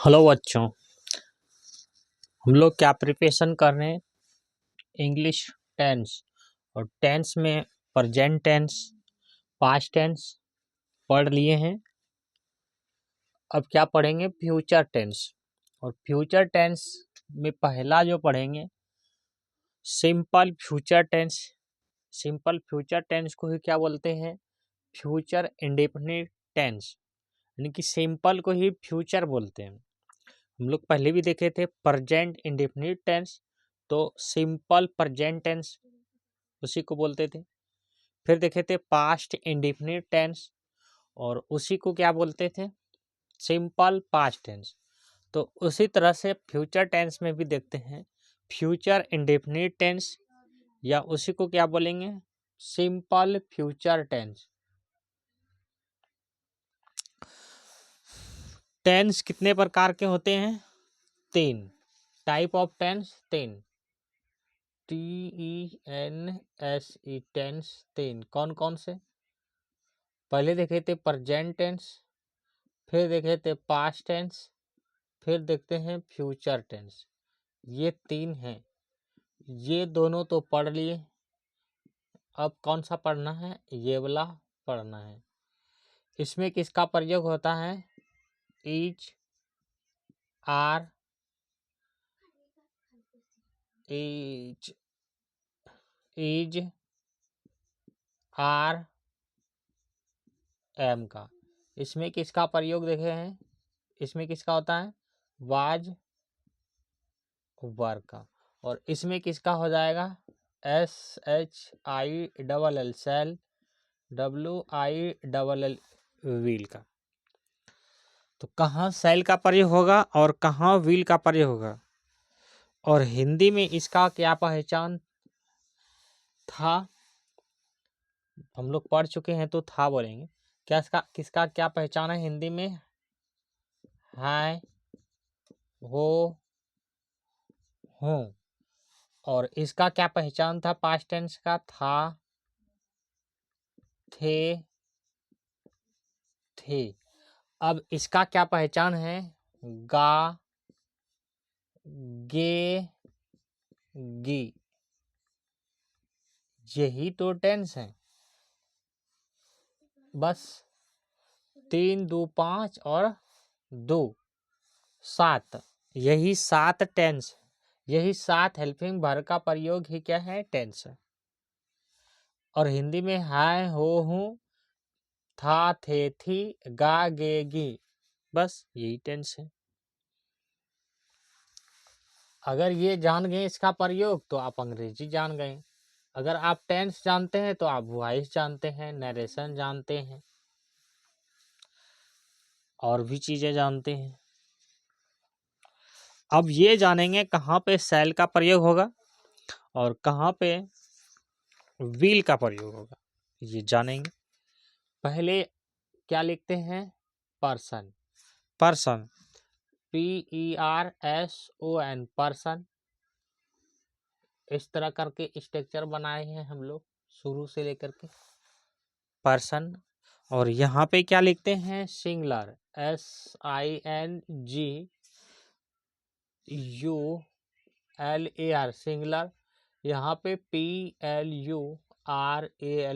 Hello बच्चों, हम लोग क्या प्रिपरेशन कर रहे हैं? English tense. और टेंस में प्रेजेंट टेंस, पास्ट टेंस पढ़ लिए हैं। अब क्या पढ़ेंगे? Future tense. और फ्यूचर टेंस में पहला जो पढ़ेंगे simple future tense. Simple future tense को ही क्या बोलते हैं? फ्यूचर इंडेफिनिट टेंस, यानी कि सिंपल को ही फ्यूचर बोलते हैं। हम लोग पहले भी देखे थे प्रेजेंट इंडेफिनिट टेंस, तो सिंपल प्रेजेंट टेंस उसी को बोलते थे। फिर देखे थे पास्ट इंडेफिनिट टेंस, और उसी को क्या बोलते थे? Simple past tense. तो उसी तरह से फ्यूचर टेंस में भी देखते हैं फ्यूचर इंडेफिनिट टेंस, या उसी को क्या बोलेंगे? Simple future tense. टेंस कितने प्रकार के होते हैं? 3 type of tense. 3 TENSE tense. 3 कौन कौन से? पहले देखे थे प्रेजेंट टेंस, फिर देखे थे पास्ट टेंस, फिर देखते हैं फ्यूचर टेंस। ये 3 हैं। ये दोनों तो पढ़ लिए, अब कौन सा पढ़ना है? ये वाला पढ़ना है। इसमें किसका प्रयोग होता है? Is, are, is, are, am का। इसमें किसका प्रयोग देखे हैं? इसमें किसका होता है? वाज, वर का। और इसमें किसका हो जाएगा? SHILL सेल, WILL व्हील का। तो कहाँ सेल का प्रयोग होगा और कहाँ व्हील का प्रयोग होगा? और हिंदी में इसका क्या पहचान था? हम लोग पढ़ चुके हैं तो था बोलेंगे। क्या इसका किसका क्या पहचान है हिंदी में? है, हो, हूँ। और इसका क्या पहचान था पास्ट टेंस का? था, थे, थे। अब इसका क्या पहचान है? गा, गे, गी। यही तो टेंस है। बस 3 2 5 और 2 7, यही 7 टेंस। यही 7 हेल्पिंग वर्ब का प्रयोग ही क्या है? टेंस है। और हिंदी में है, हो, हूँ, था, थे, थी, गा, गे, गी। बस यही टेंस है। अगर ये जान गए इसका प्रयोग तो आप अंग्रेजी जान गए। अगर आप टेंस जानते हैं तो आप वॉइस जानते हैं, नरेशन जानते हैं, और भी चीजें जानते हैं। अब ये जानेंगे कहाँ पे सेल का प्रयोग होगा और कहाँ पे व्हील का प्रयोग होगा, ये जानेंगे। पहले क्या लिखते हैं? पर्सन। Person, PERSON, person. इस तरह करके स्ट्रक्चर बनाए हैं हम लोग शुरू से लेकर के पर्सन। और यहाँ पे क्या लिखते हैं? Singular, SINGULAR, singular. यहाँ पे PLURAL,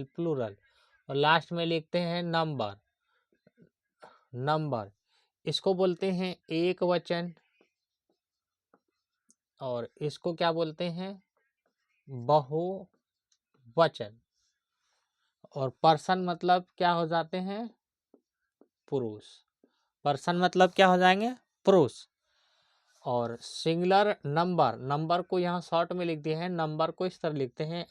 प्लूरल। और लास्ट में लिखते हैं नंबर। नंबर इसको बोलते हैं एक वचन, और इसको क्या बोलते हैं? बहुवचन। और पर्सन मतलब क्या हो जाते हैं? पुरुष। पर्सन मतलब क्या हो जाएंगे? पुरुष। और सिंगुलर नंबर, नंबर को यहाँ शॉर्ट में लिख दिए हैं। नंबर को इस तरह लिखते हैं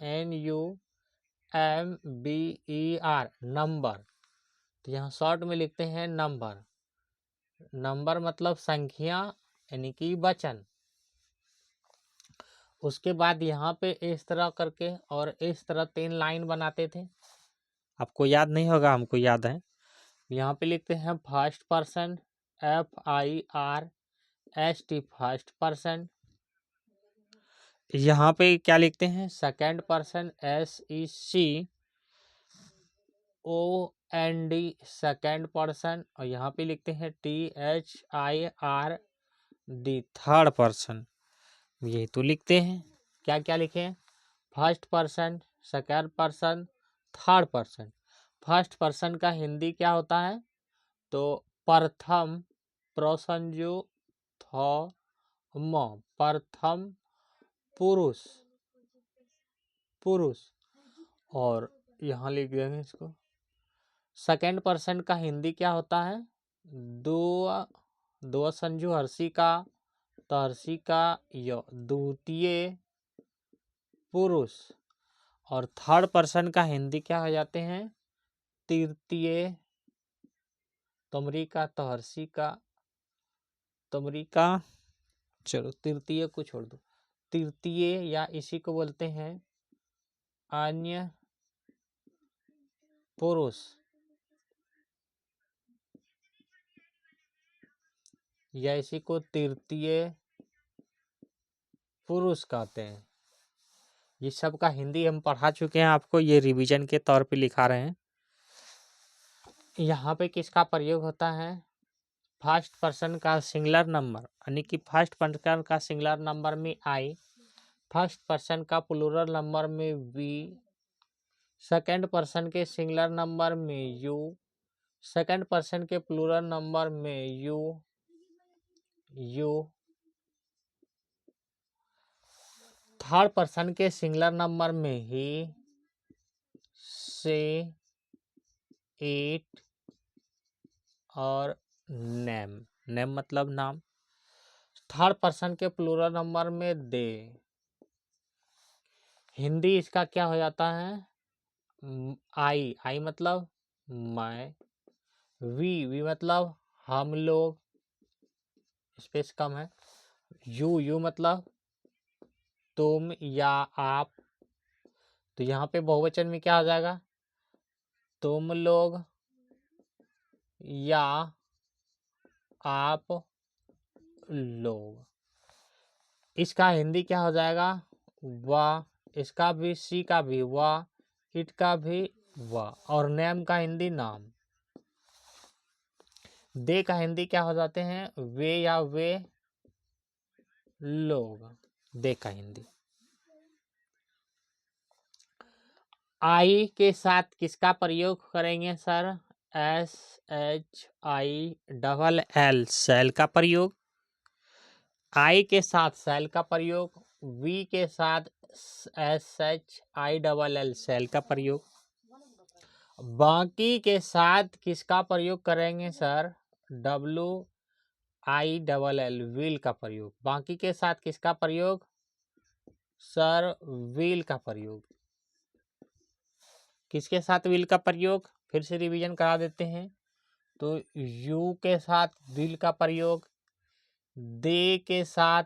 NUMBER, नंबर। तो यहाँ शॉर्ट में लिखते हैं नंबर। नंबर मतलब संख्या, यानी कि वचन। उसके बाद यहाँ पे इस तरह करके और इस तरह 3 लाइन बनाते थे। आपको याद नहीं होगा, हमको याद है। यहाँ पे लिखते हैं first person, FIRST, first person. यहाँ पे क्या लिखते हैं? Second person, SECOND N D second person, और यहाँ पे लिखते हैं THIRD थर्ड पर्सन। यही तो लिखते हैं, क्या क्या लिखे? First person, second person, third person. First person का हिंदी क्या होता है? तो प्रथम प्रसंजोथम, प्रथम पुरुष, पुरुष। और यहाँ लिख देंगे इसको। सेकेंड पर्सन का हिंदी क्या होता है? दो संजू हर्षिका, तहर्षिका य, द्वितीय पुरुष। और थर्ड पर्सन का हिंदी क्या हो जाते हैं? तृतीय, तमरिका, तहर्षिका, तमरिका, चलो तृतीय को छोड़ दो, तृतीय, या इसी को बोलते हैं अन्य पुरुष, या इसी को तृतीय पुरुष कहते हैं। ये सब का हिंदी हम पढ़ा चुके हैं आपको, ये रिवीजन के तौर पे लिखा रहे हैं। यहाँ पे किसका प्रयोग होता है? फर्स्ट पर्सन का सिंगुलर नंबर, यानी कि फर्स्ट पर्सन का सिंगुलर नंबर में आई, फर्स्ट पर्सन का प्लूरल नंबर में वी, सेकंड पर्सन के सिंगुलर नंबर में यू, सेकंड पर्सन के प्लूरल नंबर में यू, थर्ड पर्सन के सिंगुलर नंबर में ही, से, इट, और नेम, नेम मतलब नाम। थर्ड पर्सन के प्लूरल नंबर में दे। हिंदी इसका क्या हो जाता है? आई, आई मतलब मैं, वी मतलब हम लोग, स्पेस कम है, यू मतलब तुम या आप, तो यहाँ पे बहुवचन में क्या हो जाएगा? तुम लोग या आप लोग। इसका हिंदी क्या हो जाएगा? वाह, इसका भी, सी का भी वाह, इट का भी वाह, और नेम का हिंदी नाम। दे का हिंदी क्या हो जाते हैं? वे या वे लोग, दे का हिंदी। आई के साथ किसका प्रयोग करेंगे सर? SHILL, सेल का प्रयोग। आई के साथ सेल का प्रयोग, वी के साथ SHILL, सेल का प्रयोग। बाकी के साथ किसका प्रयोग करेंगे सर? WILL, विल का प्रयोग। बाकी के साथ किसका प्रयोग सर? विल का प्रयोग। किसके साथ विल का प्रयोग? फिर से रिवीजन करा देते हैं। तो यू के साथ विल का प्रयोग, दे के साथ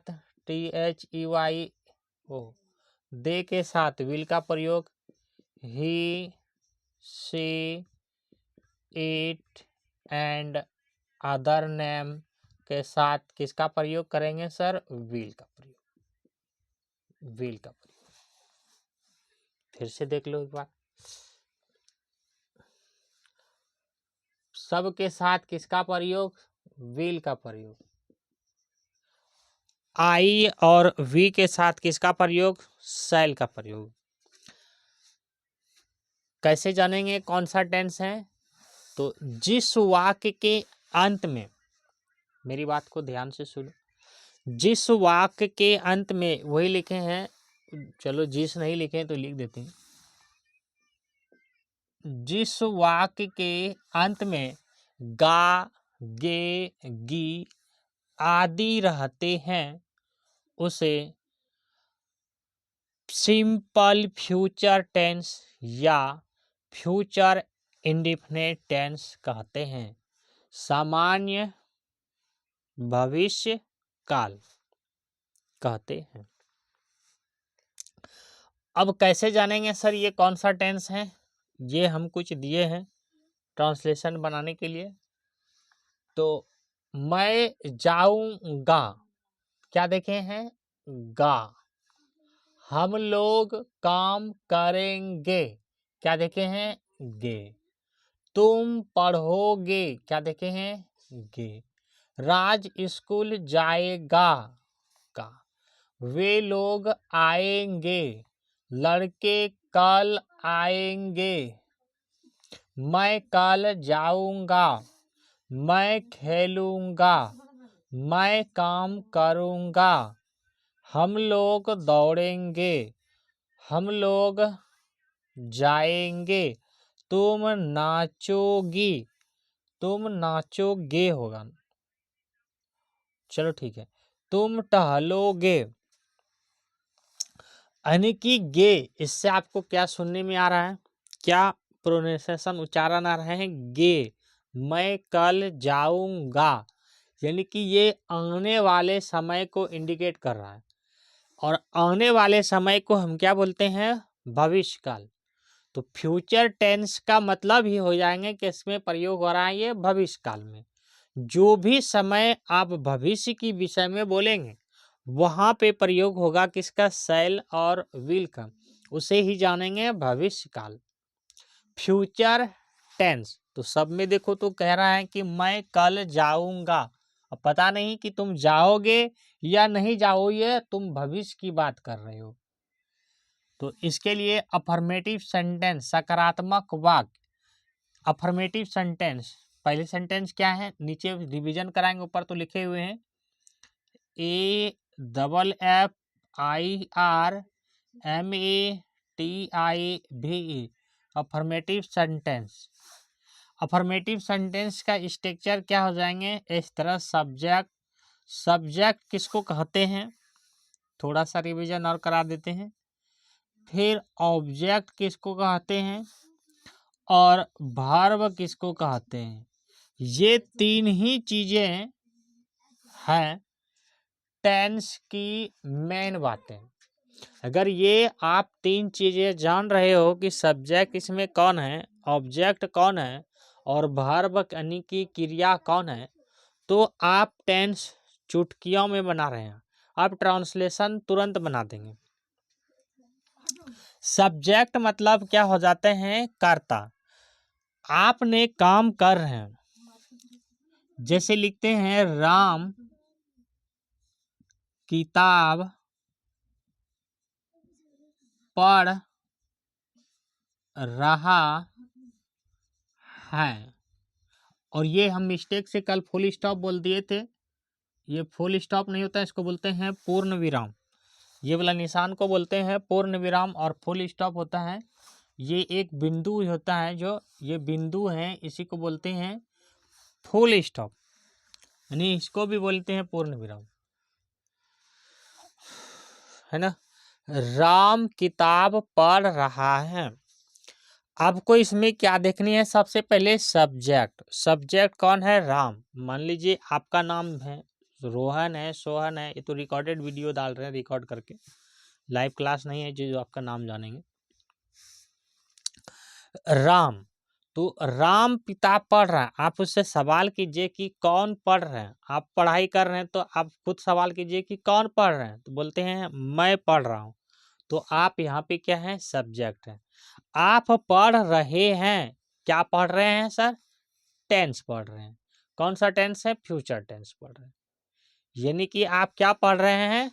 THEY, दे के साथ विल का प्रयोग, he, she, it and other name के साथ किसका प्रयोग करेंगे सर? विल का प्रयोग, विल का प्रयोग। फिर से देख लो एक बार। सब के साथ किसका प्रयोग? विल का प्रयोग। आई और वी के साथ किसका प्रयोग? शैल का प्रयोग। कैसे जानेंगे कौन सा टेंस है? तो जिस वाक्य के अंत में, मेरी बात को ध्यान से सुनो, जिस वाक्य के अंत में, वही लिखे हैं, चलो जिस नहीं लिखे तो लिख देते हैं। जिस वाक्य के अंत में गा, गे, गी आदि रहते हैं उसे सिंपल फ्यूचर टेंस या फ्यूचर इंडेफिनिट टेंस कहते हैं। सामान्य भविष्य काल कहते हैं। अब कैसे जानेंगे सर ये कौन सा टेंस है? ये हम कुछ दिए हैं ट्रांसलेशन बनाने के लिए। तो मैं जाऊंगा, क्या देखे हैं? गा। हम लोग काम करेंगे, क्या देखे हैं? गे। तुम पढ़ोगे, क्या देखे हैं, गे। राज स्कूल जाएगा, का। वे लोग आएंगे, लड़के कल आएंगे। मैं कल जाऊंगा, मैं खेलूंगा, मैं काम करूंगा। हम लोग दौड़ेंगे, हम लोग जाएंगे। तुम नाचोगी, तुम नाचोगे होगा। चलो ठीक है। तुम टहलोगे, यानी कि गे, इससे आपको क्या सुनने में आ रहा है, क्या प्रोनाउंसिएशन उच्चारण आ रहे हैं, गे। मैं कल जाऊंगा, यानी कि ये आने वाले समय को इंडिकेट कर रहा है। और आने वाले समय को हम क्या बोलते हैं, भविष्य काल। तो फ्यूचर टेंस का मतलब ही हो जाएंगे कि इसमें प्रयोग हो रहा है ये भविष्य काल में। जो भी समय आप भविष्य की विषय में बोलेंगे वहां पे प्रयोग होगा किसका, शैल और विल का, उसे ही जानेंगे भविष्य काल। फ्यूचर टेंस तो सब में देखो तो कह रहा है कि मैं कल जाऊंगा। अब पता नहीं कि तुम जाओगे या नहीं जाओगे, तुम भविष्य की बात कर रहे हो। तो इसके लिए अफर्मेटिव सेंटेंस, सकारात्मक वाक्य। अफर्मेटिव सेंटेंस, पहले सेंटेंस क्या है, नीचे रिवीजन कराएंगे, ऊपर तो लिखे हुए हैं, AFFIRMATIVE, affirmative sentence. Affirmative sentence का स्ट्रक्चर क्या हो जाएंगे इस तरह, सब्जेक्ट, सब्जेक्ट किसको कहते हैं, थोड़ा सा रिवीजन और करा देते हैं। फिर ऑब्जेक्ट किसको कहते हैं, और वर्ब किसको कहते हैं। ये तीन ही चीजें हैं टेंस की मेन बातें। अगर ये आप तीन चीजें जान रहे हो कि सब्जेक्ट इसमें कौन है, ऑब्जेक्ट कौन है, और वर्ब यानी कि क्रिया कौन है, तो आप टेंस चुटकियों में बना रहे हैं, आप ट्रांसलेशन तुरंत बना देंगे। सब्जेक्ट मतलब क्या हो जाते हैं, कर्ता। आपने काम कर रहे हैं, जैसे लिखते हैं राम किताब पढ़ रहा है। और ये हम मिस्टेक से कल फुल स्टॉप बोल दिए थे, ये फुल स्टॉप नहीं होता है, इसको बोलते हैं पूर्ण विराम। ये वाला निशान को बोलते हैं पूर्ण विराम, और फुल स्टॉप होता है ये एक बिंदु होता है, जो ये बिंदु है इसी को बोलते हैं फुल स्टॉप, यानी इसको भी बोलते हैं पूर्ण विराम, है ना। राम किताब पढ़ रहा है। आपको इसमें क्या देखनी है, सबसे पहले सब्जेक्ट। सब्जेक्ट कौन है, राम। मान लीजिए आपका नाम है रोहन है, सोहन है, ये तो रिकॉर्डेड वीडियो डाल रहे हैं, रिकॉर्ड करके, लाइव क्लास नहीं है जो आपका नाम जानेंगे। राम, तो राम पिता पढ़ रहा है, आप उससे सवाल कीजिए कि कौन पढ़ रहे हैं। आप पढ़ाई कर रहे हैं तो आप खुद सवाल कीजिए कि कौन पढ़ रहे हैं, तो बोलते हैं मैं पढ़ रहा हूँ, तो आप यहाँ पे क्या है, सब्जेक्ट है। आप पढ़ रहे हैं, क्या पढ़ रहे हैं सर, टेंस पढ़ रहे हैं। कौन सा टेंस है, फ्यूचर टेंस पढ़ रहे हैं, यानी कि आप क्या पढ़ रहे हैं,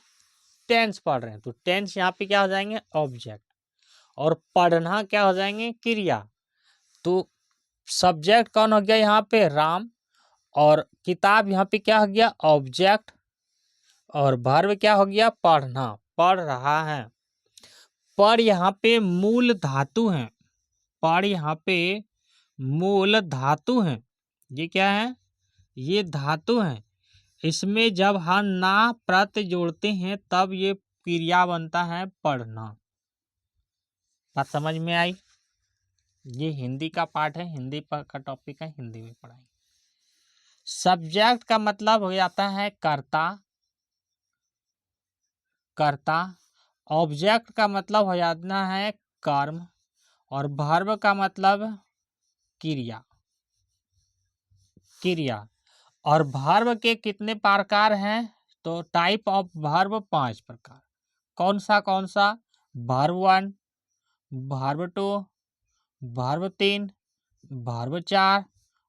टेंस पढ़ रहे हैं। तो टेंस यहाँ पे क्या हो जाएंगे, ऑब्जेक्ट, और पढ़ना क्या हो जाएंगे, क्रिया। तो सब्जेक्ट कौन हो गया यहाँ पे, राम, और किताब यहाँ पे क्या हो गया, ऑब्जेक्ट, और वर्ब क्या हो गया, पढ़ना, पढ़ रहा है। पढ़ यहाँ पे मूल धातु है, पढ़ यहाँ पे मूल धातु है। ये क्या है, ये धातु है। इसमें जब हम ना प्रत्यय जोड़ते हैं तब ये क्रिया बनता है पढ़ना। बात समझ में आई। ये हिंदी का पार्ट है, हिंदी का टॉपिक है, हिंदी में पढ़ाई। सब्जेक्ट का मतलब हो जाता है कर्ता, कर्ता। ऑब्जेक्ट का मतलब हो जाता है कर्म, और वर्ब का मतलब क्रिया, क्रिया। और वर्ब के कितने प्रकार हैं, तो टाइप ऑफ वर्ब 5 प्रकार। कौन सा, वर्ब 1, वर्ब 2, वर्ब 3, वर्ब 4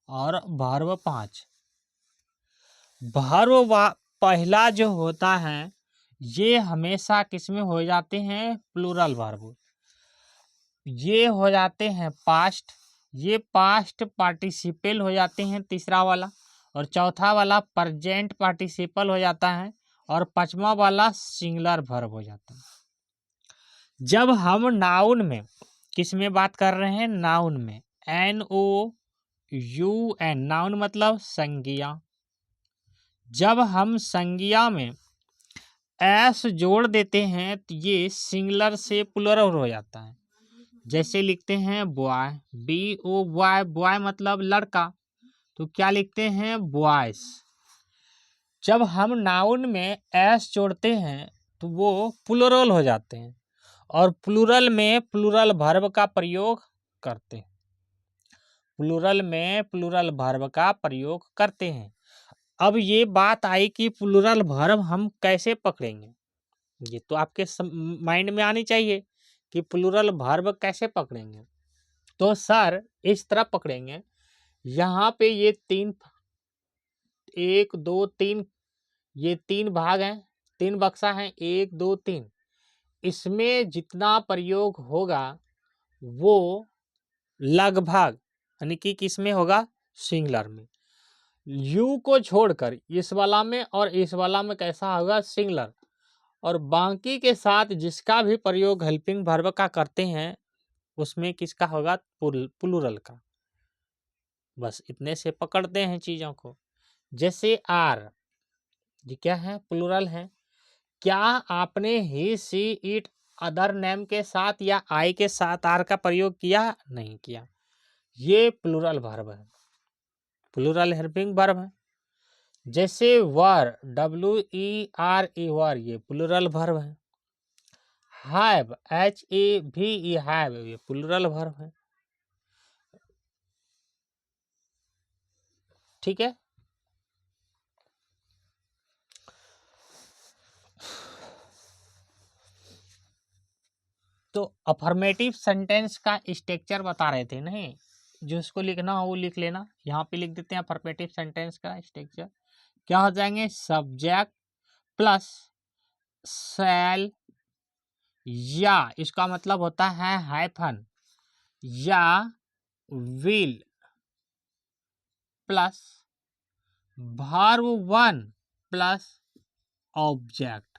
और वर्ब 5। वर्ब पहला जो होता है ये हमेशा किस में हो जाते हैं? Plural verb. ये हो जाते हैं पास्ट, ये पास्ट पार्टिसिपल हो जाते हैं तीसरा वाला, और चौथा वाला प्रेजेंट पार्टिसिपल हो जाता है, और पांचवा वाला सिंगुलर वर्ब हो जाता है। जब हम नाउन में किस में बात कर रहे हैं? नाउन में, NOUN, नाउन मतलब संज्ञा। जब हम संज्ञा में एस जोड़ देते हैं तो ये सिंगुलर से प्लूरल हो जाता है। जैसे लिखते हैं बॉय, BO बॉय, बॉय मतलब लड़का, तो क्या लिखते हैं? बॉयज। जब हम नाउन में एस जोड़ते हैं तो वो प्लूरल हो जाते हैं, और प्लूरल में प्लूरल वर्ब का प्रयोग करते हैं। प्लूरल में प्लूरल वर्ब का प्रयोग करते हैं। अब ये बात आई कि प्लूरल वर्ब हम कैसे पकड़ेंगे, ये तो आपके माइंड में आनी चाहिए कि प्लूरल वर्ब कैसे पकड़ेंगे। तो सर इस तरह पकड़ेंगे, यहाँ पे ये 3, 1 2 3, ये 3 भाग हैं, 3 बक्सा हैं, 1 2 3। इसमें जितना प्रयोग होगा वो लगभग यानी कि किस में होगा? सिंगुलर में। यू को छोड़कर इस वाला में और इस वाला में कैसा होगा? सिंगुलर। और बाकी के साथ जिसका भी प्रयोग हेल्पिंग वर्ब का करते हैं उसमें किसका होगा? प्लूरल का। बस इतने से पकड़ते हैं चीजों को। जैसे आर, ये क्या है? प्लूरल है। क्या आपने ही, सी, इट, अदर नेम के साथ या आई के साथ आर का प्रयोग किया? नहीं किया। ये प्लूरल वर्ब है, प्लूरल हेल्पिंग वर्ब है। जैसे वर, WERE, वर, ये प्लूरल वर्ब है। हैव, HAVE, हैव, ये प्लूरल वर्ब है। ठीक है। तो अफर्मेटिव सेंटेंस का स्ट्रक्चर बता रहे थे, नहीं? जो उसको लिखना हो वो लिख लेना। यहाँ पे लिख देते हैं अफर्मेटिव सेंटेंस का स्ट्रक्चर। क्या हो जाएंगे? सब्जेक्ट प्लस शैल, या इसका मतलब होता है हाइफन, या will plus verb 1 plus object,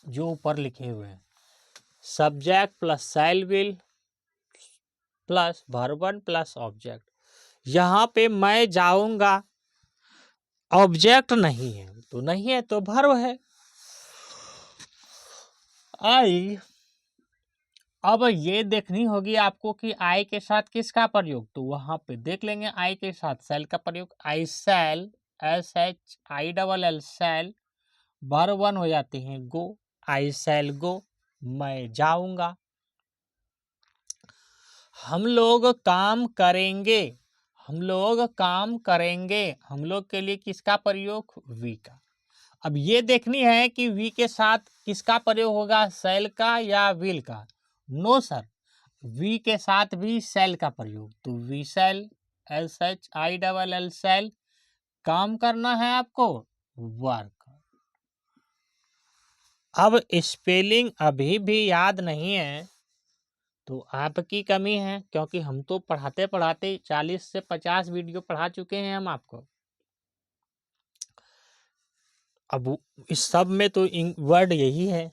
जो ऊपर लिखे हुए हैं। Subject plus shall will plus verb 1 plus object. यहाँ पे मैं जाऊंगा, ऑब्जेक्ट नहीं है तो नहीं है, तो वर्ब है। आई, अब ये देखनी होगी आपको कि आई के साथ किसका प्रयोग, तो वहां पे देख लेंगे। आई के साथ शैल का प्रयोग, आई शैल, SHILL शैल, वर्ब 1 हो जाते हैं गो, आई शैल गो, मैं जाऊंगा। हम लोग काम करेंगे, हम लोग काम करेंगे, हम लोग के लिए किसका प्रयोग? वी का। अब ये देखनी है कि वी के साथ किसका प्रयोग होगा? शैल का या विल का? नो सर, वी के साथ भी शैल का प्रयोग, तो वी शैल, SHILL शैल, काम करना है आपको, वर्क। अब स्पेलिंग अभी भी याद नहीं है तो आपकी कमी है, क्योंकि हम तो पढ़ाते पढ़ाते 40 से 50 वीडियो पढ़ा चुके हैं हम आपको। अब इस सब में तो वर्ड यही है,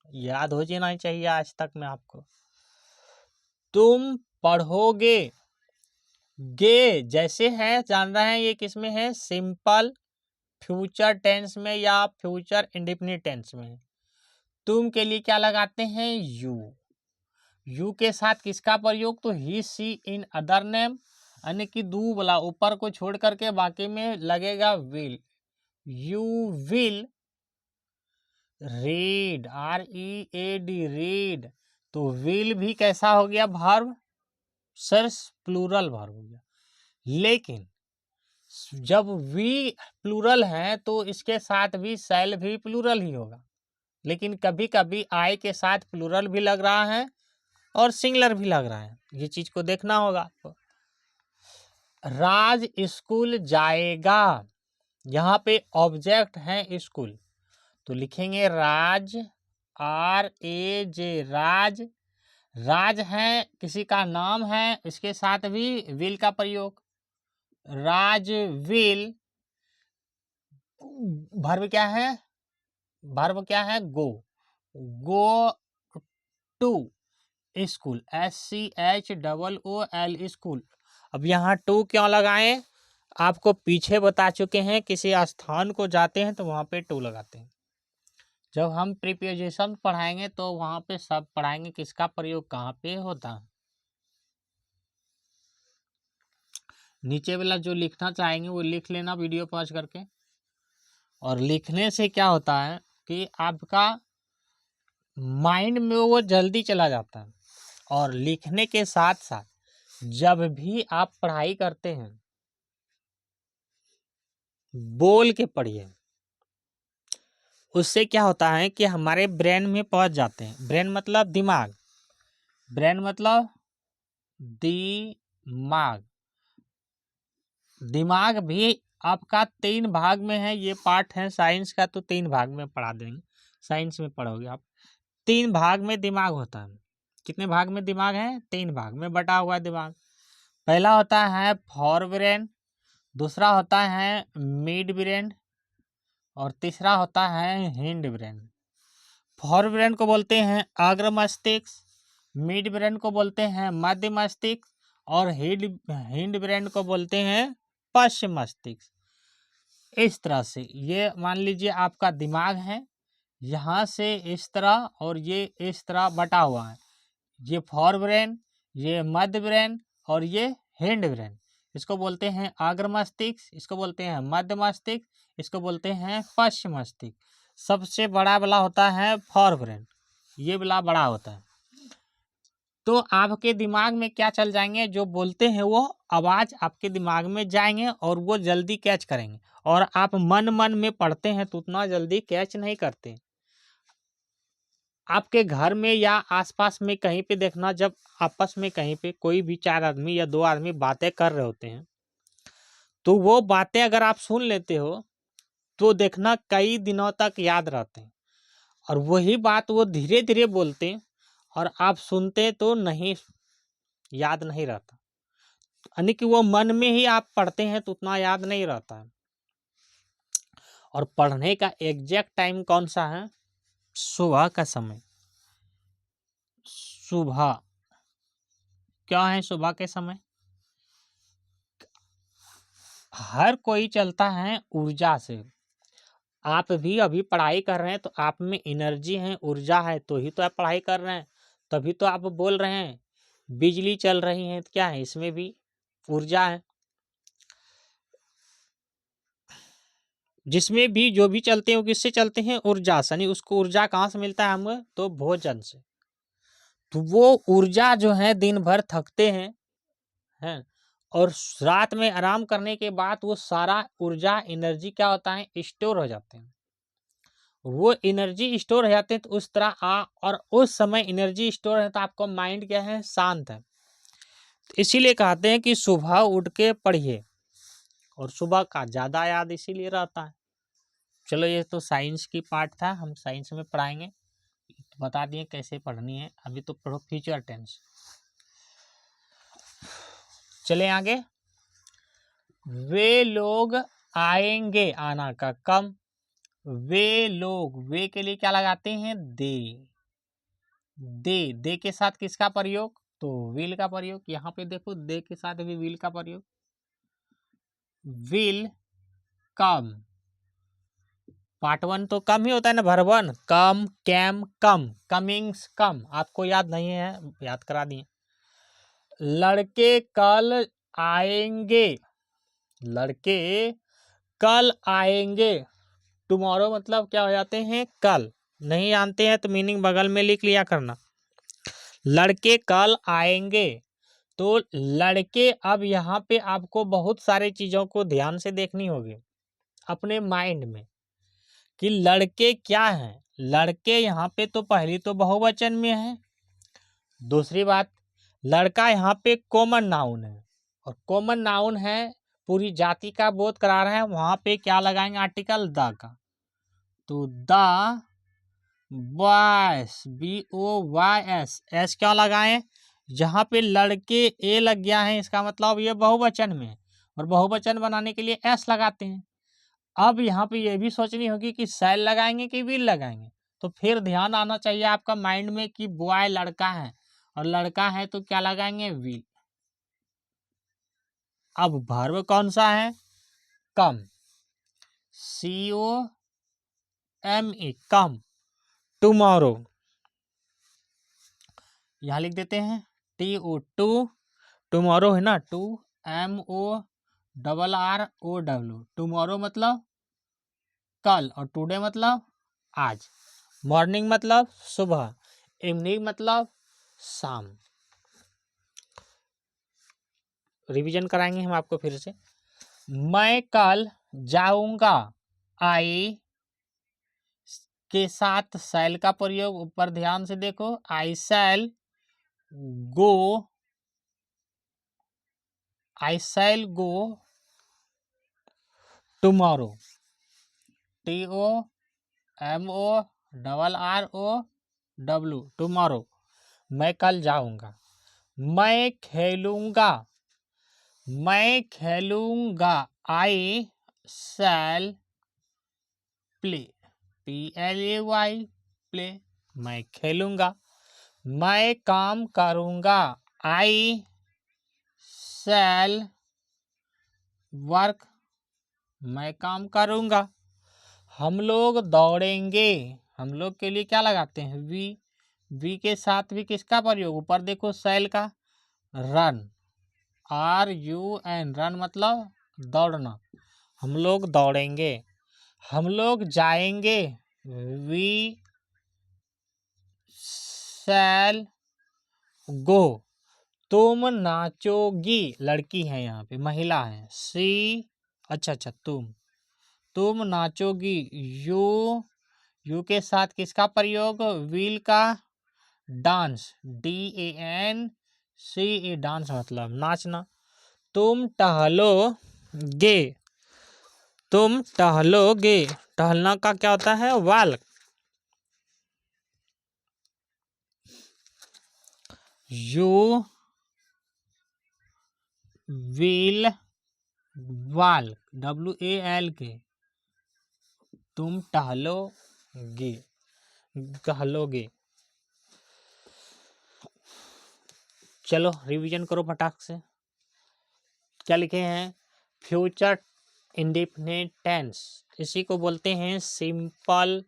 याद हो जाना चाहिए आज तक में आपको। तुम पढ़ोगे, गे जैसे है जान रहे हैं ये किस में है? सिंपल फ्यूचर टेंस में या फ्यूचर इंडेफिनिट टेंस में। तुम के लिए क्या लगाते हैं? यू। यू के साथ किसका प्रयोग? तो ही, सी, इन, अदर नेम, यानी कि दू वाला ऊपर को छोड़ करके बाकी में लगेगा will. You will read, READ, read. तो विल भी कैसा हो गया? वर्ब, सर्स प्लूरल वर्ब हो गया। लेकिन जब वी प्लूरल है तो इसके साथ भी शैल भी प्लूरल ही होगा। लेकिन कभी कभी आई के साथ प्लूरल भी लग रहा है और सिंगुलर भी लग रहा है, ये चीज को देखना होगा आपको। राज स्कूल जाएगा, यहाँ पे ऑब्जेक्ट है स्कूल, तो लिखेंगे राज, RAJ, राज। राज है किसी का नाम है, इसके साथ भी विल का प्रयोग। राज विल, वर्ब क्या है, वर्ब क्या है, go, go to school, SCHOOL, school. अब यहाँ टू क्यों लगाएं, आपको पीछे बता चुके हैं, किसी स्थान को जाते हैं तो वहां पे टू लगाते हैं। जब हम प्रीपोजिशन पढ़ाएंगे तो वहां पे सब पढ़ाएंगे किसका प्रयोग कहाँ पे होता है। नीचे वाला जो लिखना चाहेंगे वो लिख लेना वीडियो पॉज करके। और लिखने से क्या होता है कि आपका माइंड में वो जल्दी चला जाता है। और लिखने के साथ साथ जब भी आप पढ़ाई करते हैं बोल के पढ़िए, उससे क्या होता है कि हमारे ब्रेन में पहुंच जाते हैं। ब्रेन मतलब दिमाग, ब्रेन मतलब दिमाग। दिमाग भी आपका 3 भाग में है, ये पार्ट है साइंस का, तो 3 भाग में पढ़ा देंगे, साइंस में पढ़ोगे आप। 3 भाग में दिमाग होता है। कितने भाग में दिमाग है, 3 भाग में बटा हुआ है दिमाग। पहला होता है फोर ब्रेन, दूसरा होता है मिड ब्रेन, और तीसरा होता है हिंड ब्रेन। फोर ब्रेन को बोलते हैं अग्र मस्तिष्क, मिड ब्रेन को बोलते हैं मध्य मस्तिष्क, और हिंड ब्रेन को बोलते हैं पश्चिम मस्तिष्क। इस तरह से ये मान लीजिए आपका दिमाग है, यहाँ से इस तरह और ये इस तरह बटा हुआ है। ये फोर ब्रेन, ये मध्य ब्रेन, और ये हिंड ब्रेन। इसको बोलते हैं अग्र मस्तिष्क, इसको बोलते हैं मध्य मस्तिष्क, इसको बोलते हैं पश्चिम मस्तिष्क। सबसे बड़ा वाला होता है फोर ब्रेन, ये वाला बड़ा होता है। तो आपके दिमाग में क्या चल जाएंगे, जो बोलते हैं वो आवाज आपके दिमाग में जाएंगे और वो जल्दी कैच करेंगे। और आप मन मन में पढ़ते हैं तो उतना जल्दी कैच नहीं करते। आपके घर में या आसपास में कहीं पे देखना, जब आपस में कहीं पे कोई भी 4 आदमी या 2 आदमी बातें कर रहे होते हैं, तो वो बातें अगर आप सुन लेते हो तो देखना कई दिनों तक याद रहते हैं। और वही बात वो धीरे धीरे बोलते हैं और आप सुनते तो नहीं, याद नहीं रहता। यानी कि वो मन में ही आप पढ़ते हैं तो उतना याद नहीं रहता है। और पढ़ने का एग्जैक्ट टाइम कौन सा है, सुबह का समय। सुबह क्या है, सुबह के समय हर कोई चलता है ऊर्जा से। आप भी अभी पढ़ाई कर रहे हैं तो आप में एनर्जी है, ऊर्जा है, तो ही तो आप पढ़ाई कर रहे हैं, तभी तो आप बोल रहे हैं। बिजली चल रही है तो क्या है, इसमें भी ऊर्जा है। जिसमें भी जो भी चलते हैं वो किससे चलते हैं, ऊर्जा से। यानी उसको ऊर्जा कहाँ से मिलता है हमें, तो भोजन से। तो वो ऊर्जा जो है दिन भर थकते हैं, और रात में आराम करने के बाद वो सारा ऊर्जा एनर्जी क्या होता है, स्टोर हो जाते हैं। वो एनर्जी स्टोर हो जाते हैं तो उस तरह और उस समय एनर्जी स्टोर है तो आपका माइंड क्या है, शांत है। इसीलिए कहते हैं कि सुबह उठ के पढ़िए, और सुबह का ज़्यादा याद इसीलिए रहता है। चलो ये तो साइंस की पार्ट था, हम साइंस में पढ़ाएंगे, तो बता दिए कैसे पढ़नी है। अभी तो पढ़ो फ्यूचर टेंस। चले आगे। वे लोग आएंगे, आना का कम। वे लोग, वे के लिए क्या लगाते हैं, दे। दे के साथ किसका प्रयोग, तो विल का प्रयोग। यहाँ पे देखो दे के साथ भी विल का प्रयोग। विल कम, पार्ट 1 तो कम ही होता है ना, भरवन कम, कैम कम, कमिंग्स कम। आपको याद नहीं है, याद करा दिए। लड़के कल आएंगे, लड़के कल आएंगे। टुमारो मतलब क्या हो जाते हैं, कल। नहीं जानते हैं तो मीनिंग बगल में लिख लिया करना। लड़के कल आएंगे, तो लड़के, अब यहाँ पे आपको बहुत सारी चीजों को ध्यान से देखनी होगी अपने माइंड में कि लड़के क्या हैं। लड़के यहाँ पे तो पहली तो बहुवचन में है, दूसरी बात, लड़का यहाँ पे कॉमन नाउन है, और कॉमन नाउन है, पूरी जाति का बोध करा रहे हैं, वहां पे क्या लगाएंगे आर्टिकल द का। तो द बॉयस, BOYS, एस क्या लगाएं, जहां पे लड़के ए लग गया है इसका मतलब ये बहुवचन में, और बहुवचन बनाने के लिए एस लगाते हैं। अब यहाँ पे ये भी सोचनी होगी कि शैल लगाएंगे कि विल लगाएंगे। तो फिर ध्यान आना चाहिए आपका माइंड में कि बॉय लड़का है, और लड़का है तो क्या लगाएंगे, विल। अब वर्ब कौन सा है, कम, COME, कम। टुमारो, यहाँ लिख देते हैं TO, टुमारो है ना, TUMORRROW, टुमारो मतलब कल, और टुडे मतलब आज। मॉर्निंग मतलब सुबह, इवनिंग मतलब शाम। रिवीजन कराएंगे हम आपको फिर से। मैं कल जाऊंगा, आई के साथ शैल का प्रयोग, ऊपर ध्यान से देखो, आई शैल गो, आई shall go tomorrow, TOMORROW, tomorrow, मैं कल जाऊंगा। मैं खेलूंगा, मैं खेलूंगा, आई शैल प्ले, PLAY, प्ले, मैं खेलूंगा। मैं काम करूंगा, आई शैल वर्क, मैं काम करूंगा। हम लोग दौड़ेंगे, हम लोग के लिए क्या लगाते हैं, वी के साथ भी किसका प्रयोग, ऊपर देखो शैल का, रन, RUN, रन मतलब दौड़ना। हम लोग दौड़ेंगे। हम लोग जाएंगे, वी शैल गो। तुम नाचोगी, लड़की है यहाँ पे, महिला है, अच्छा तुम नाचोगी, यू के साथ किसका प्रयोग, विल का, डांस, DANCE, डांस मतलब नाचना। तुम टहलोगे, तुम टहलोगे, टहलना का क्या होता है, walk. You will walk, WALK, तुम टहलोगे, टहलोगे। चलो रिवीजन करो फटाक से। क्या लिखे हैं, फ्यूचर इंडेफिनिट टेंस, इसी को बोलते हैं simple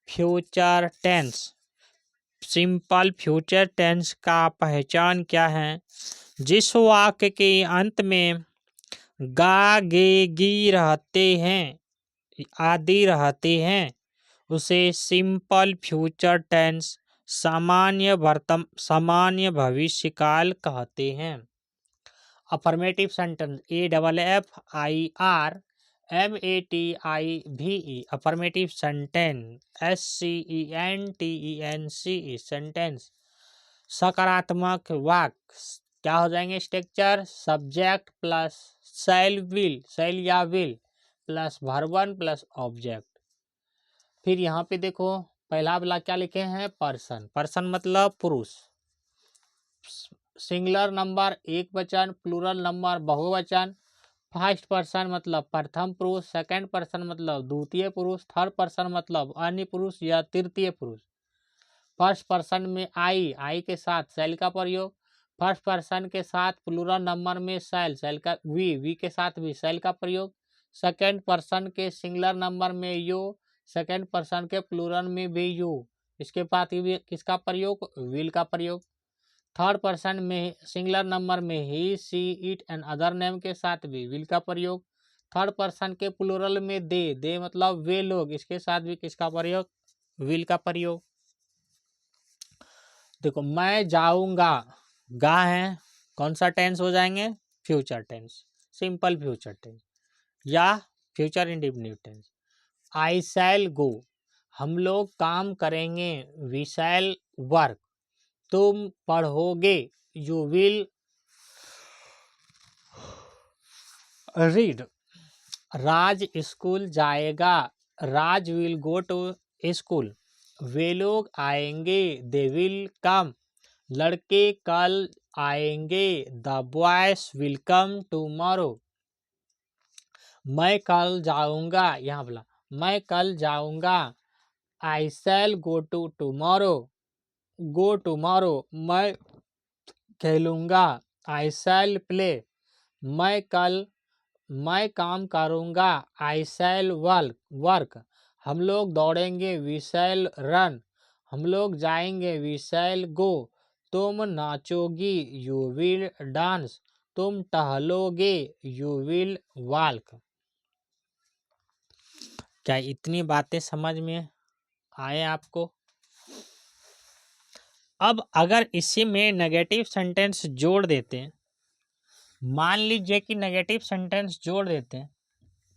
future tense. Simple future tense का पहचान क्या है, जिस वाक्य के अंत में गा गे गी रहते हैं, आदि रहते हैं, उसे सिंपल फ्यूचर टेंस, सामान्य भविष्यकाल कहते हैं। Affirmative sentence, AFFIRMATIVE, affirmative sentence, SCENTENCE, sentence. सकारात्मक वाक्य क्या हो जाएंगे, structure, subject plus shall will, shall या will plus verb plus object. फिर यहाँ पे देखो पहला वाला क्या लिखे हैं, पर्सन, पर्सन मतलब पुरुष, सिंगुलर नंबर एक वचन, प्लूरल नंबर बहुवचन। फर्स्ट पर्सन मतलब प्रथम पुरुष, सेकंड पर्सन मतलब द्वितीय पुरुष, थर्ड पर्सन मतलब अन्य पुरुष या तृतीय पुरुष। फर्स्ट पर्सन में आई के साथ शैल का प्रयोग, फर्स्ट पर्सन के साथ प्लूरल नंबर में शैल का, वी के साथ भी शैल का प्रयोग। सेकंड पर्सन के सिंगुलर नंबर में यू, सेकंड पर्सन के प्लूरल में भी यू, इसके बाद भी किसका प्रयोग, विल का प्रयोग। थर्ड पर्सन में सिंगुलर नंबर में ही, सी, इट एंड अदर नेम के साथ भी विल का प्रयोग। थर्ड पर्सन के प्लूरल में दे मतलब वे लोग, इसके साथ भी किसका प्रयोग, विल का प्रयोग। देखो मैं जाऊंगा, गा है, कौन सा टेंस हो जाएंगे, future tense, simple future tense या future indefinite tense. I shall go, हम लोग काम करेंगे, वी शैल वर्क, तुम पढ़ोगे, you will read. Raj school जाएगा, Raj will go to school. वे लोग आएंगे, दे विल कम। लड़के कल आएंगे, the boys will come tomorrow. मैं कल जाऊंगा, यहाँ बोला मैं कल जाऊंगा, I shall go to tomorrow. Go tomorrow, मैं खेलूंगा, आई शैल प्ले। मैं काम करूंगा, आई शैल वर्क। हम लोग दौड़ेंगे, वी शैल रन। हम लोग जाएंगे, वी शैल गो। तुम नाचोगी, यू विल डांस। तुम टहलोगे, यू विल वॉक। क्या इतनी बातें समझ में आए आपको? अब अगर इसी में नेगेटिव सेंटेंस जोड़ देते हैं, मान लीजिए कि नेगेटिव सेंटेंस जोड़ देते हैं,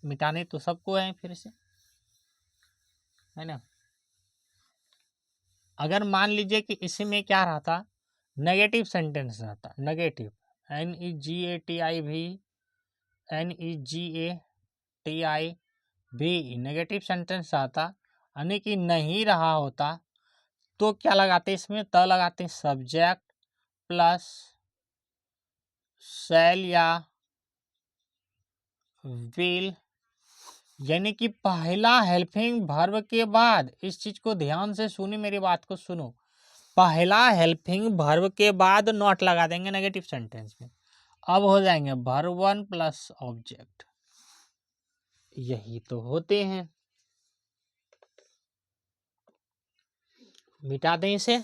मिटाने तो सबको है फिर से, है ना। अगर मान लीजिए कि इसी में क्या रहता, नेगेटिव सेंटेंस रहता, negative, NEGATIV, NEGATIV negative sentence रहता, यानी कि नहीं रहा होता, तो क्या लगाते इसमें, त लगाते सब्जेक्ट प्लस शैल या विल। यानी कि पहला हेल्पिंग वर्ब के बाद, इस चीज को ध्यान से सुनी, मेरी बात को सुनो, पहला हेल्पिंग वर्ब के बाद नॉट लगा देंगे नेगेटिव सेंटेंस में। अब हो जाएंगे वर्ब 1 प्लस ऑब्जेक्ट। यही तो होते हैं। मिटा दें इसे।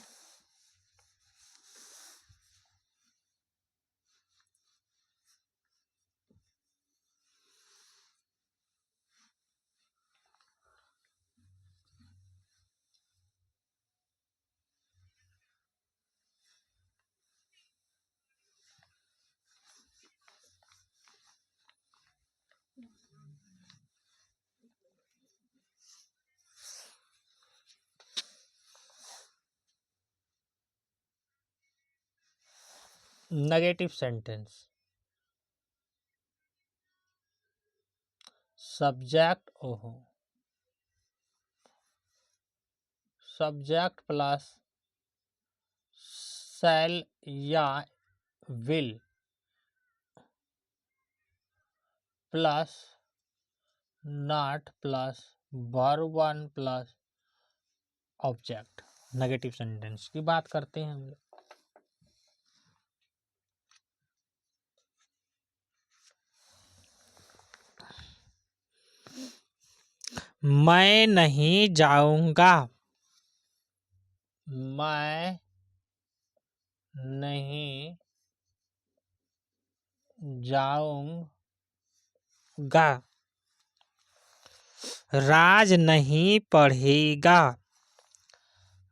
नेगेटिव सेंटेंस, सब्जेक्ट, ओहो, सब्जेक्ट प्लस शैल या will plus not plus verb 1 plus object. Negative sentence की बात करते हैं हम लोग। मैं नहीं जाऊंगा, मैं नहीं जाऊंगा। राज नहीं पढ़ेगा,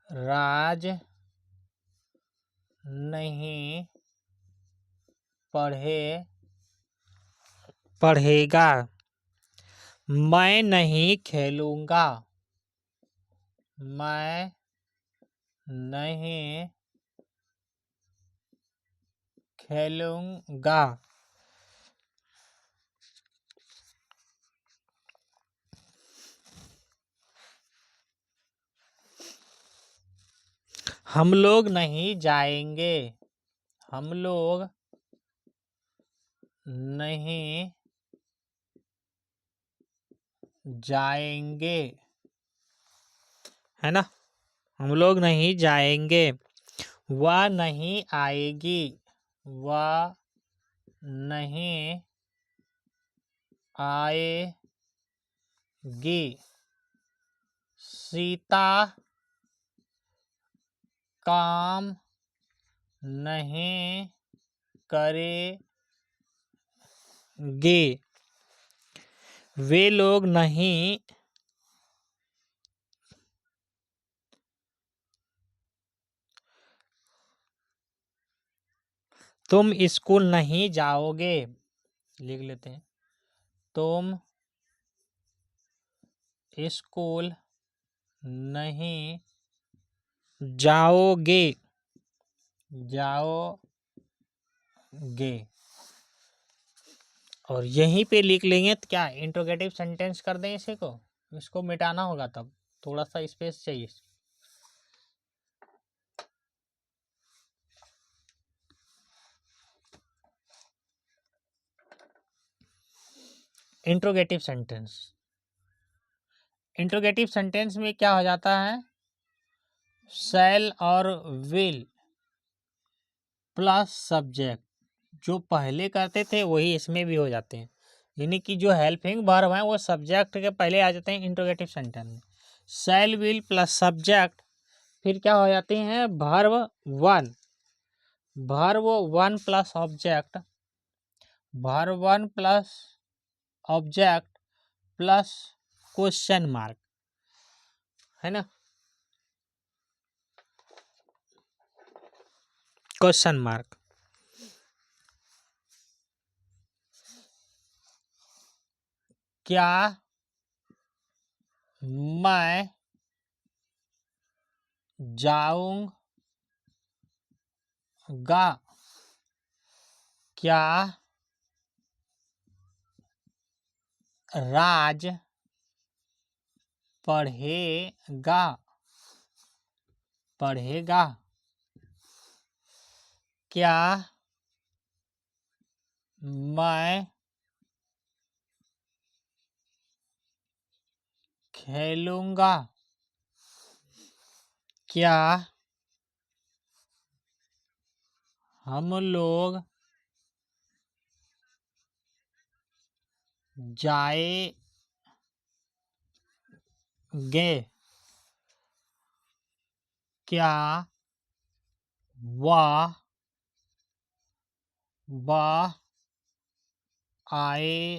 राज नहीं पढ़ेगा। मैं नहीं खेलूंगा, मैं नहीं खेलूंगा। हम लोग नहीं जाएंगे, हम लोग नहीं जाएंगे, है ना। हम लोग नहीं जाएंगे। वह नहीं आएगी, वह नहीं आएगी। सीता काम नहीं करेगी। वे लोग नहीं तुम स्कूल नहीं जाओगे, लिख लेते हैं, तुम स्कूल नहीं जाओगे। जाओगे। और यहीं पे लिख लेंगे तो क्या इंट्रोगेटिव सेंटेंस कर दें इसे को, इसको मिटाना होगा, तब थोड़ा सा स्पेस चाहिए। इंट्रोगेटिव सेंटेंस, इंट्रोगेटिव सेंटेंस में क्या हो जाता है, शैल और विल प्लस सब्जेक्ट, जो पहले करते थे वही इसमें भी हो जाते हैं, यानी कि जो हेल्पिंग वर्ब है वो सब्जेक्ट के पहले आ जाते हैं इंट्रोगेटिव सेंटेंस में। शैल विल प्लस सब्जेक्ट, फिर क्या हो जाते हैं verb one, verb one plus object, verb one plus object plus question mark, है ना, क्वेश्चन मार्क। क्या मैं जाऊंगा, क्या राज पढ़ेगा, पढ़ेगा, क्या मैं खेलूंगा, क्या हम लोग जाएंगे, क्या वह आएगी।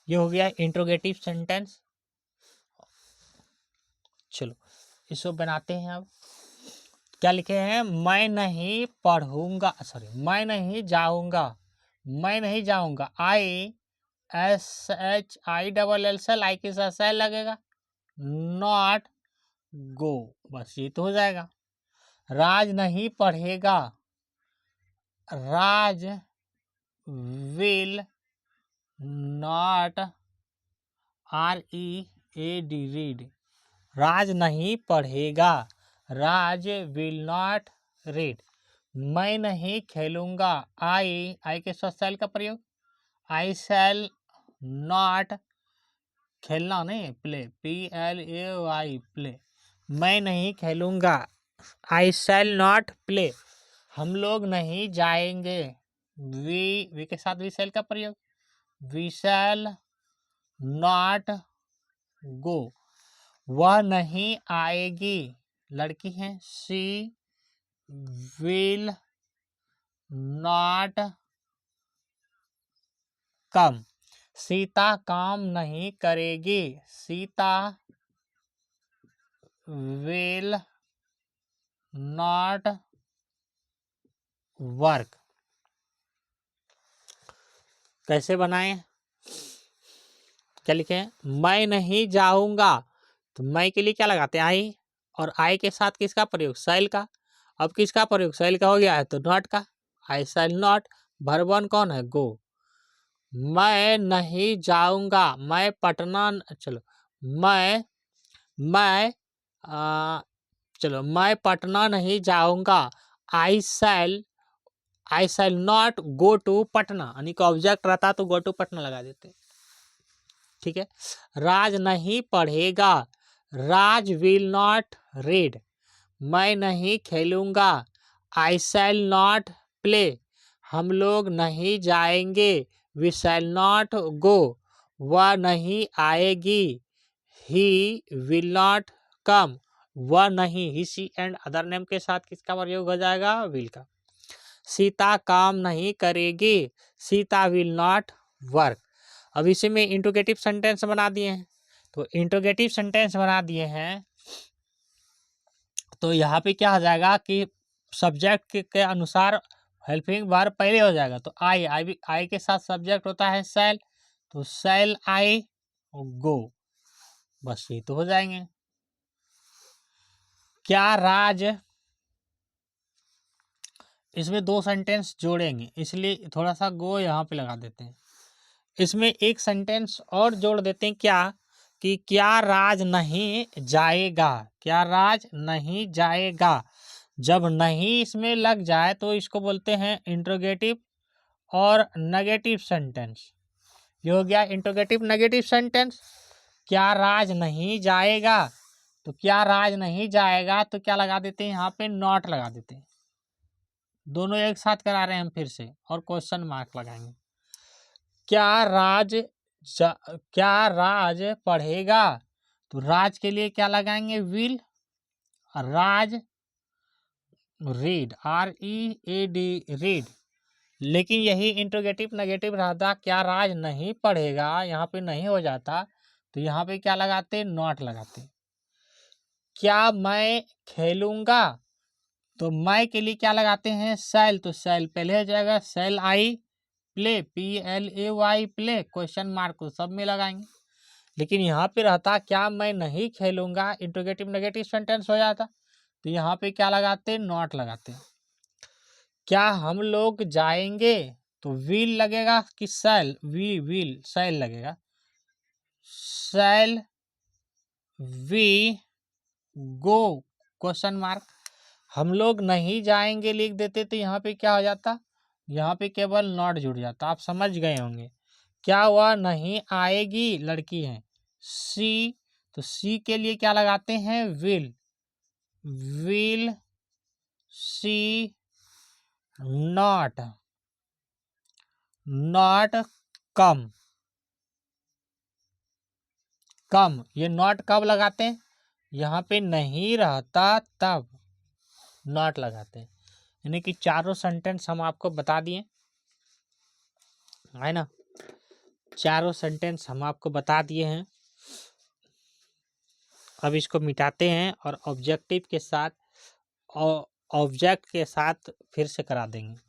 ये हो गया इंट्रोगेटिव सेंटेंस। चलो इसको बनाते हैं। अब क्या लिखे हैं, मैं नहीं पढ़ूंगा, सॉरी मैं नहीं जाऊंगा, मैं नहीं जाऊंगा, ISHILL, आई के साथ सेल लगेगा, नॉट गो, बस ये तो हो जाएगा। राज नहीं पढ़ेगा, राज विल नॉट, READ, रीड, राज नहीं पढ़ेगा, राज विल नॉट रीड। मैं नहीं खेलूंगा, आई के साथ शैल का प्रयोग, आई शैल नॉट, खेलना नहीं, प्ले, PLAY, प्ले, मैं नहीं खेलूंगा, आई शैल नॉट प्ले। हम लोग नहीं जाएंगे, वी के साथ वी शैल का प्रयोग, वी शैल नॉट गो। वह नहीं आएगी, लड़की है, she will not come. Sita काम नहीं करेगी, सीता विल नॉट वर्क। कैसे बनाएं, क्या लिखे हैं, मैं नहीं जाऊंगा, तो मैं के लिए क्या लगाते हैं, आई, और आई के साथ किसका प्रयोग, शैल का। अब किसका प्रयोग, शैल का हो गया है तो नॉट का, आई शैल नॉट, वर्ब वन कौन है, गो। मैं नहीं जाऊंगा, मैं पटना, चलो मैं चलो मैं पटना नहीं जाऊंगा, I shall not go to Patna, यानी कि ऑब्जेक्ट रहता तो गो टू पटना लगा देते, ठीक है। राज नहीं पढ़ेगा, राज विल नॉट रीड। मैं नहीं खेलूंगा, आई शैल नॉट प्ले। हम लोग नहीं जाएंगे, वी शैल नॉट गो। वह नहीं आएगी, ही विल नॉट कम। वह नहीं, ही शी एंड अदर नेम के साथ किसका प्रयोग हो जाएगा, विल का। सीता काम नहीं करेगी, सीता विल नॉट वर्क। अब इसी में इंट्रोगेटिव सेंटेंस बना दिए हैं, तो इंट्रोगेटिव सेंटेंस बना दिए हैं, तो यहाँ पे क्या हो जाएगा कि सब्जेक्ट के अनुसार हेल्पिंग वर्ब पहले हो जाएगा, तो आई के साथ सब्जेक्ट होता है शैल, तो शैल आई गो, बस ये तो हो जाएंगे। क्या राज, इसमें दो सेंटेंस जोड़ेंगे इसलिए थोड़ा सा गो यहाँ पे लगा देते हैं। इसमें एक सेंटेंस और जोड़ देते हैं क्या, कि क्या राज नहीं जाएगा, क्या राज नहीं जाएगा। जब नहीं इसमें लग जाए तो इसको बोलते हैं इंट्रोगेटिव और नेगेटिव सेंटेंस। ये हो गया इंट्रोगेटिव नेगेटिव सेंटेंस। क्या राज नहीं जाएगा, तो क्या राज नहीं जाएगा तो क्या लगा देते हैं यहाँ पे, नॉट लगा देते हैं। दोनों एक साथ करा रहे हैं हम फिर से, और क्वेश्चन मार्क लगाएंगे। क्या राज पढ़ेगा, तो राज के लिए क्या लगाएंगे, will. Raj read, READ, read. लेकिन यही इंट्रोगेटिव नेगेटिव रहता, क्या राज नहीं पढ़ेगा, यहाँ पे नहीं हो जाता तो यहाँ पे क्या लगाते, नॉट लगाते। क्या मैं खेलूंगा, तो मैं के लिए क्या लगाते हैं, शैल। तो शैल पहले हो जाएगा, shall I play, PLAY play, question mark को सब में लगाएंगे। लेकिन यहाँ पे रहता क्या मैं नहीं खेलूंगा, इंट्रोगेटिव नेगेटिव सेंटेंस हो जाता, तो यहाँ पे क्या लगाते, नॉट लगाते। क्या हम लोग जाएंगे, तो विल लगेगा कि शैल, विल शैल लगेगा। Shall we go, question mark. हम लोग नहीं जाएंगे लिख देते तो यहाँ पे क्या हो जाता, यहाँ पे केवल नॉट जुड़ जाता। आप समझ गए होंगे। क्या वह नहीं आएगी, लड़की है, सी। तो सी के लिए क्या लगाते हैं, विल सी नॉट कम। ये नॉट कब लगाते हैं, यहाँ पे नहीं रहता तब नॉट लगाते हैं। यानी कि चारों सेंटेंस हम आपको बता दिए है ना, चारों सेंटेंस हम आपको बता दिए हैं। अब इसको मिटाते हैं और ऑब्जेक्टिव के साथ और ऑब्जेक्ट के साथ फिर से करा देंगे।